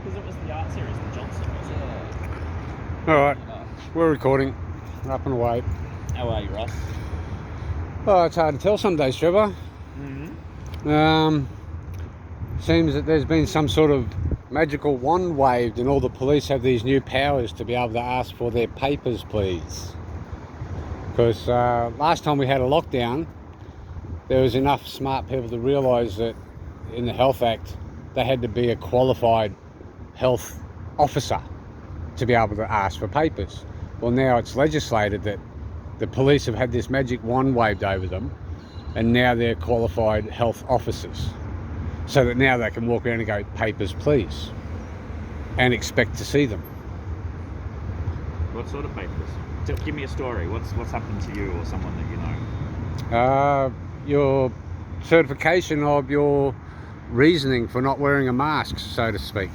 Because it was the art series, the Johnson, wasn't it? All right, we're recording. Up and away. How are you, Ross? Oh, it's hard to tell some days, Trevor. Seems that there's been some sort of magical wand waved and all the police have these new powers to be able to ask for their papers, please. Because last time we had a lockdown, there was enough smart people to realise that in the Health Act, they had to be a qualified health officer to be able to ask for papers. Well, now it's legislated that the police have had this magic wand waved over them, and now they're qualified health officers. So that now they can walk around and go, papers please, and expect to see them. What sort of papers? Give me a story. What's happened to you or someone that you know? Your certification of your reasoning for not wearing a mask, so to speak.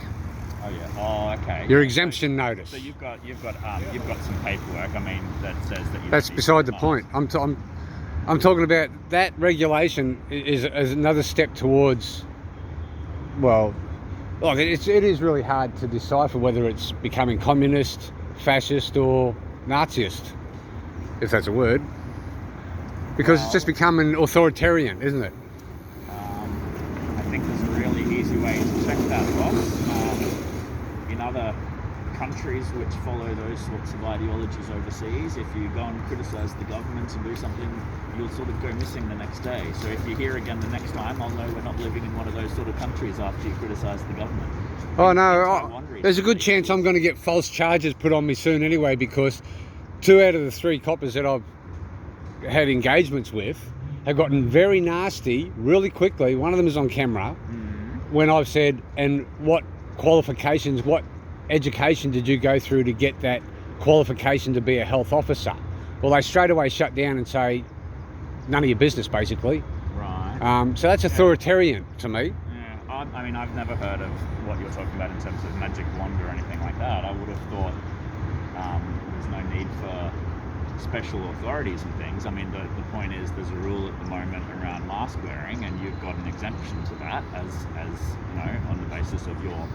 Oh yeah. Oh, okay. Your exemption notice. So you've got some paperwork. I mean, that says that you. That's beside the point. I'm talking about that regulation is another step towards. Well, look, it is really hard to decipher whether it's becoming communist, fascist, or Naziist, if that's a word, because it's just becoming authoritarian, isn't it? I think there's a really easy way to check that, Ross. In other countries which follow those sorts of ideologies overseas, if you go and criticise the government and do something, you'll sort of go missing the next day. So if you're here again the next time, I'll know we're not living in one of those sort of countries after you criticise the government. Oh no, there's a good chance I'm going to get false charges put on me soon anyway, because 2 out of the 3 coppers that I've had engagements with have gotten very nasty really quickly. One of them is on camera when I've said, and what qualifications, what education did you go through to get that qualification to be a health officer? Well, they straight away shut down and say, none of your business, basically. Right. So that's authoritarian to me. Yeah. I mean, I've never heard of what you're talking about in terms of magic wand or anything like that. I would have thought there's no need for special authorities and things. I mean, the point is there's a rule at the moment around mask wearing, and you've got an exemption to that as you know, on the basis of your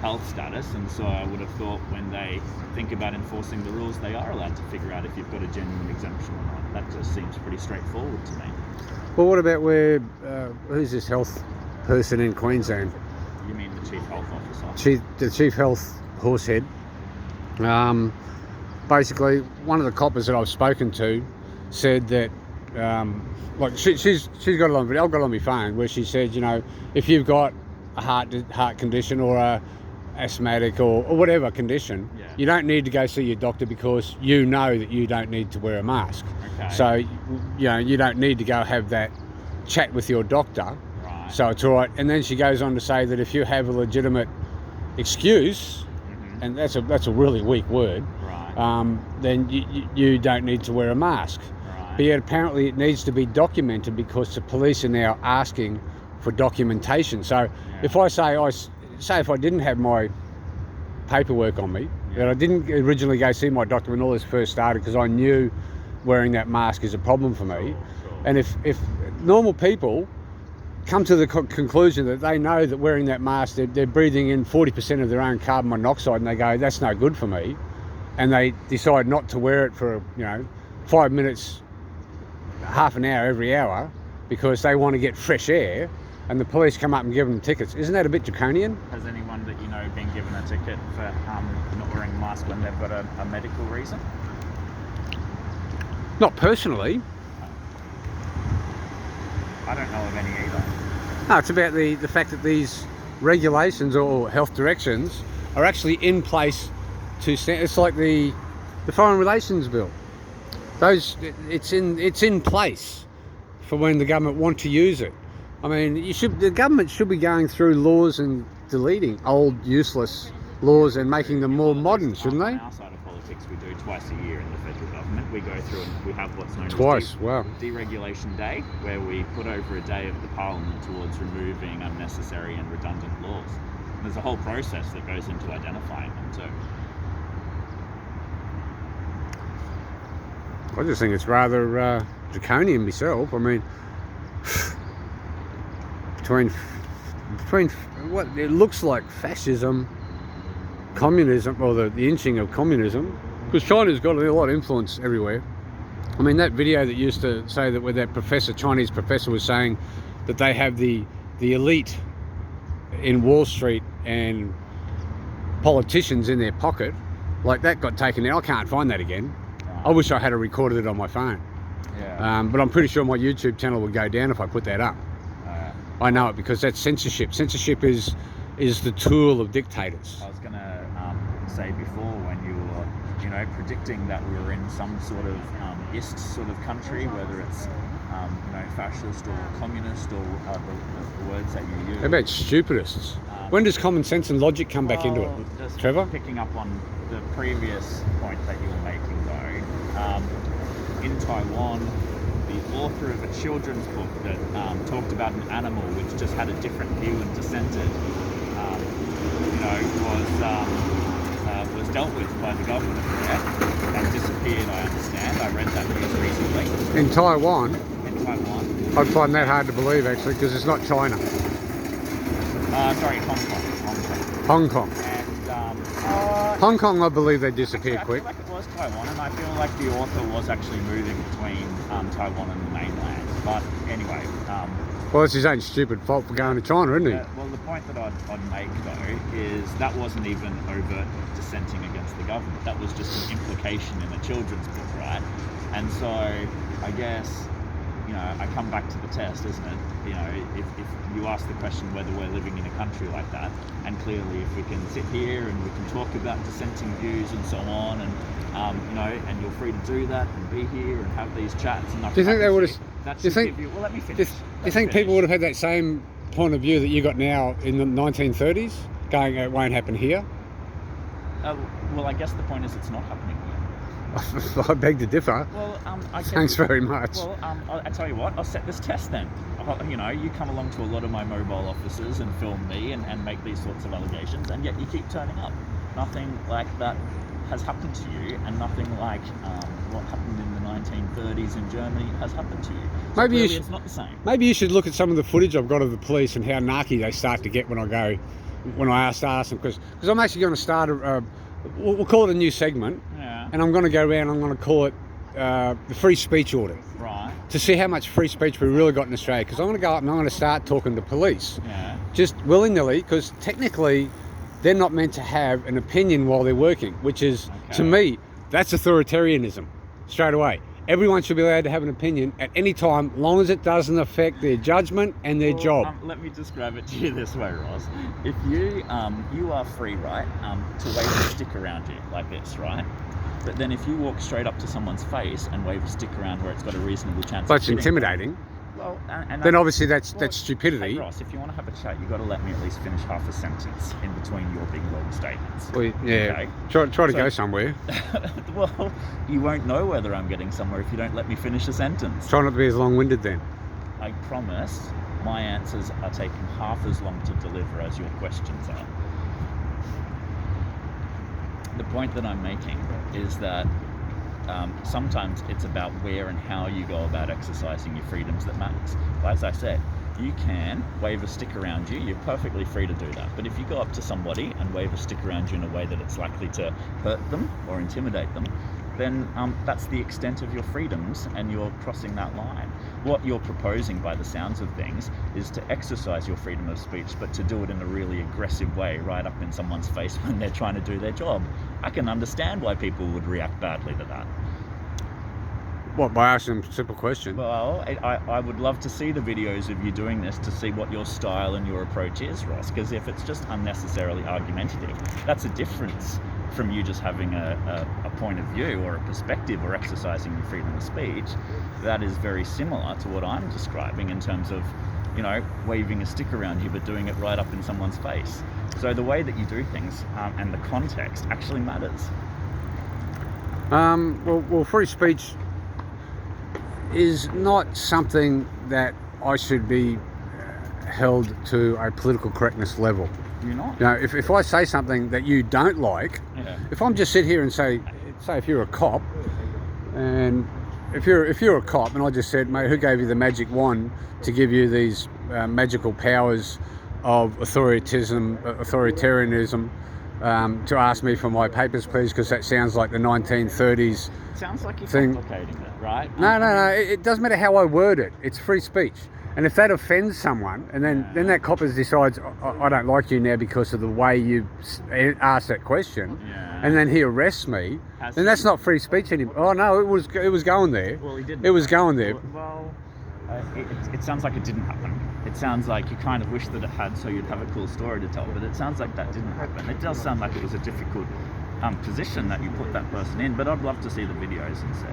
health status. And so I would have thought when they think about enforcing the rules, they are allowed to figure out if you've got a genuine exemption or not. That just seems pretty straightforward to me. Well, what about where who's this health person in Queensland? You mean the chief health officer? The chief health horsehead. Basically, one of the coppers that I've spoken to said that, like she's got it on video. I've got it on my phone where she said, you know, if you've got a heart condition or a asthmatic or whatever condition, you don't need to go see your doctor because you know that you don't need to wear a mask. Okay. So, you know, you don't need to go have that chat with your doctor. Right. So it's all right. And then she goes on to say that if you have a legitimate excuse, and that's a really weak word, then you don't need to wear a mask. Right. But yet apparently it needs to be documented because the police are now asking for documentation. So if I didn't have my paperwork on me, that I didn't originally go see my doctor when all this first started because I knew wearing that mask is a problem for me. Sure. And if normal people come to the conclusion that they know that wearing that mask, they're breathing in 40% of their own carbon monoxide, and they go, that's no good for me, and they decide not to wear it for 5 minutes, half an hour every hour because they want to get fresh air, and the police come up and give them tickets. Isn't that a bit draconian? Has anyone that you know been given a ticket for not wearing a mask when they've got a medical reason? Not personally. I don't know of any either. No, it's about the fact that these regulations or health directions are actually in place to stand. It's like the Foreign Relations Bill. It's in place for when the government want to use it. I mean, the government should be going through laws and deleting old, useless laws and making them more modern, shouldn't they? On our side of politics, we do twice a year in the federal government. We go through and we have what's known as Deregulation Day, where we put over a day of the Parliament towards removing unnecessary and redundant laws. And there's a whole process that goes into identifying them too. I just think it's rather draconian myself. I mean, between what it looks like fascism communism, or the inching of communism, because China's got a lot of influence everywhere. I mean, that video that used to say that where that Chinese professor was saying that they have the elite in Wall Street and politicians in their pocket, like that got taken out. I can't find that again. I wish I had recorded it on my phone. Yeah. But I'm pretty sure my YouTube channel would go down if I put that up. I know it, because that's censorship. Censorship is the tool of dictators. I was going to say before, when you were, predicting that we were in some sort of ist sort of country, whether it's fascist or communist or the words that you use. How about stupidists? When does common sense and logic come back into it? Just Trevor? Picking up on the previous point that you were making, though, in Taiwan, the author of a children's book that talked about an animal which just had a different view and dissented, was dealt with by the government there and disappeared, I understand. I read that news recently. In Taiwan? In Taiwan. I'd find that hard to believe, actually, because it's not China. Sorry, Hong Kong. Hong Kong. And Hong Kong, I believe they disappeared quick. I feel like it was Taiwan, and I feel like the author was actually moving between Taiwan and the mainland. But anyway. Well, it's his own stupid fault for going to China, isn't he? Well, the point that I'd make, though, is that wasn't even overt dissenting against the government. That was just an implication in a children's book, right? And so, I guess, I come back to the test, isn't it? If you ask the question whether we're living in a country like that, and clearly if we can sit here and we can talk about dissenting views and so on, and and you're free to do that and be here and have these chats. And do you think they would have? Well, let me finish. Do you think people would have had that same point of view that you got now in the 1930s, going, it won't happen here? Well, I guess the point is it's not happening here. I beg to differ. Well, thanks very much. Well, I tell you what, I'll set this test then. You come along to a lot of my mobile offices and film me and make these sorts of allegations, and yet you keep turning up. Nothing like that has happened to you, and nothing like what happened in the 1930s in Germany has happened to you. So maybe it's not the same. Maybe you should look at some of the footage I've got of the police and how narky they start to get when I ask them, because I'm actually going to start we'll call it a new segment. Yeah. And I'm going to go around, I'm going to call it the free speech audit. Right. To see how much free speech we really got in Australia. Because I'm going to go up and I'm going to start talking to police. Yeah. Just willy-nilly, because technically they're not meant to have an opinion while they're working, which is, to me, that's authoritarianism, straight away. Everyone should be allowed to have an opinion at any time, long as it doesn't affect their judgment and their job. Let me describe it to you this way, Ross. If you are free, right, to wave a stick around you like this, right? But then if you walk straight up to someone's face and wave a stick around where it's got a reasonable chance of That's hitting intimidating. them, well, and then obviously that's stupidity. Hey Ross, if you want to have a chat, you've got to let me at least finish half a sentence in between your big long statements. Well, yeah. Okay? Try to go somewhere. Well, you won't know whether I'm getting somewhere if you don't let me finish a sentence. Try not to be as long-winded then. I promise my answers are taking half as long to deliver as your questions are. The point that I'm making is that sometimes it's about where and how you go about exercising your freedoms that matters. But as I said, you can wave a stick around you, you're perfectly free to do that. But if you go up to somebody and wave a stick around you in a way that it's likely to hurt them or intimidate them, then that's the extent of your freedoms, and you're crossing that line. What you're proposing, by the sounds of things, is to exercise your freedom of speech, but to do it in a really aggressive way, right up in someone's face when they're trying to do their job. I can understand why people would react badly to that. What, by asking them a simple question? Well, I would love to see the videos of you doing this to see what your style and your approach is, Ross, because if it's just unnecessarily argumentative, that's a difference from you just having a point of view or a perspective or exercising your freedom of speech. That is very similar to what I'm describing in terms of, waving a stick around you but doing it right up in someone's face. So the way that you do things and the context actually matters. Well, free speech is not something that I should be held to a political correctness level. You're not? If I say something that you don't like, if I'm just sit here and say if you're a cop, and if you're a cop and I just said, mate, who gave you the magic wand to give you these magical powers of authoritarianism, to ask me for my papers, please, because that sounds like the 1930s. Sounds like you're thing. complicating it, right? No. It doesn't matter how I word it. It's free speech. And if that offends someone, and then that copper decides, I don't like you now because of the way you asked that question, and then he arrests me, then that's not free speech anymore. Oh no, it was going there. Well, he didn't. It was going there. Well, it sounds like it didn't happen. It sounds like you kind of wish that it had, so you'd have a cool story to tell. But it sounds like that didn't happen. It does sound like it was a difficult position that you put that person in. But I'd love to see the videos and see.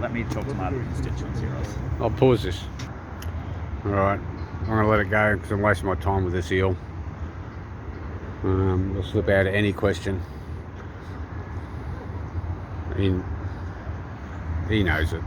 Let me talk to my other constituents here. I'll pause this. All right, I'm going to let it go because I'm wasting my time with this eel. We'll slip out any question. He knows it.